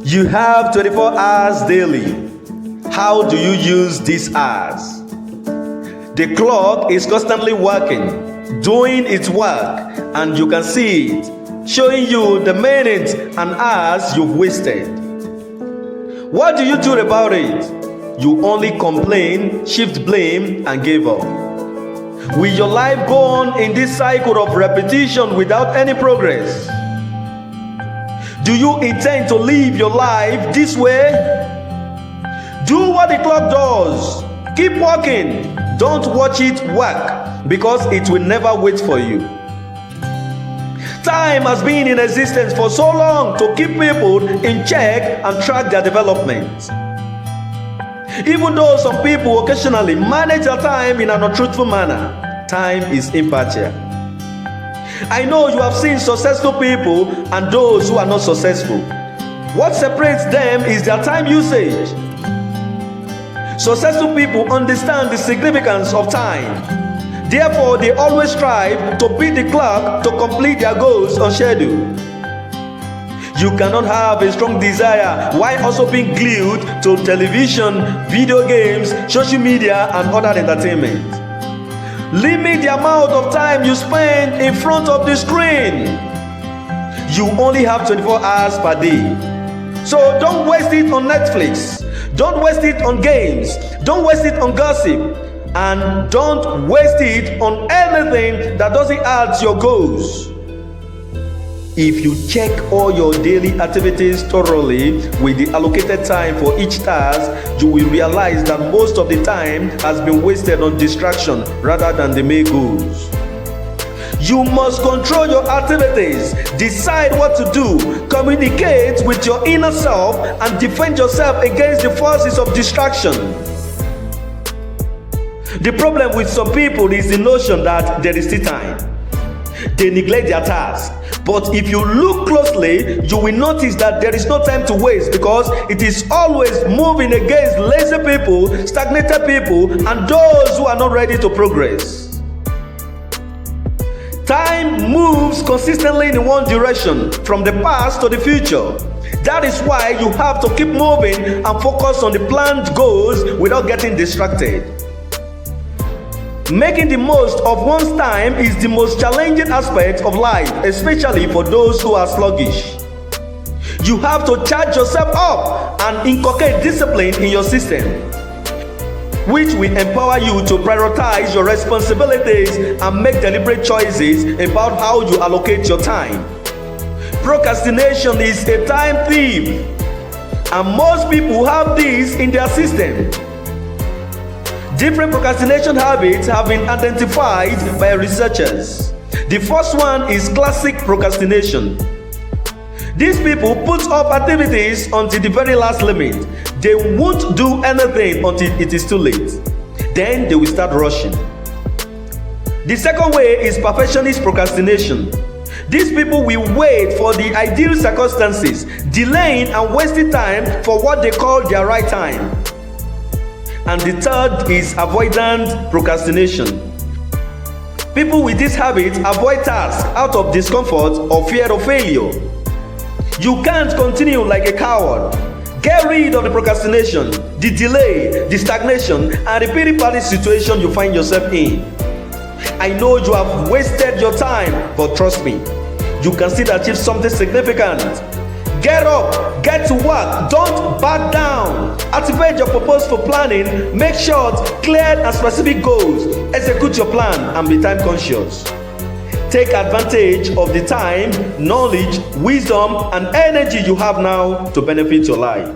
You have 24 hours daily. How do you use these hours? The clock is constantly working, doing its work, and you can see it, showing you the minutes and hours you've wasted. What do you do about it? You only complain, shift blame, and give up. Will your life go on in this cycle of repetition without any progress? Do you intend to live your life this way? Do what the clock does. Keep working. Don't watch it work, because it will never wait for you. Time has been in existence for so long to keep people in check and track their development. Even though some people occasionally manage their time in an untruthful manner, time is impartial. I know you have seen successful people and those who are not successful. What separates them is their time usage. Successful people understand the significance of time. Therefore, they always strive to beat the clock to complete their goals on schedule. You cannot have a strong desire while also being glued to television, video games, social media, and other entertainment. Limit the amount of time you spend in front of the screen. You only have 24 hours per day. So don't waste it on Netflix. Don't waste it on games. Don't waste it on gossip. And don't waste it on anything that doesn't add to your goals. If you check all your daily activities thoroughly with the allocated time for each task, you will realize that most of the time has been wasted on distraction rather than the main goals. You must control your activities, decide what to do, communicate with your inner self, and defend yourself against the forces of distraction. The problem with some people is the notion that there is still time. They neglect their task. But if you look closely, you will notice that there is no time to waste, because it is always moving against lazy people, stagnated people, and those who are not ready to progress. Time moves consistently in one direction, from the past to the future. That is why you have to keep moving and focus on the planned goals without getting distracted. Making the most of one's time is the most challenging aspect of life, especially for those who are sluggish. You have to charge yourself up and inculcate discipline in your system, which will empower you to prioritize your responsibilities and make deliberate choices about how you allocate your time. Procrastination is a time thief, and most people have this in their system. Different procrastination habits have been identified by researchers. The first one is classic procrastination. These people put off activities until the very last limit. They won't do anything until it is too late. Then they will start rushing. The second way is perfectionist procrastination. These people will wait for the ideal circumstances, delaying and wasting time for what they call their right time. And the third is avoidant procrastination. People with this habit avoid tasks out of discomfort or fear of failure. You can't continue like a coward. Get rid of the procrastination, the delay, the stagnation, and the pity-party situation you find yourself in. I know you have wasted your time, but trust me, you can still achieve something significant. Get up, get to work, don't back down. Activate your purpose for planning, make short, clear, and specific goals. Execute your plan and be time conscious. Take advantage of the time, knowledge, wisdom, and energy you have now to benefit your life.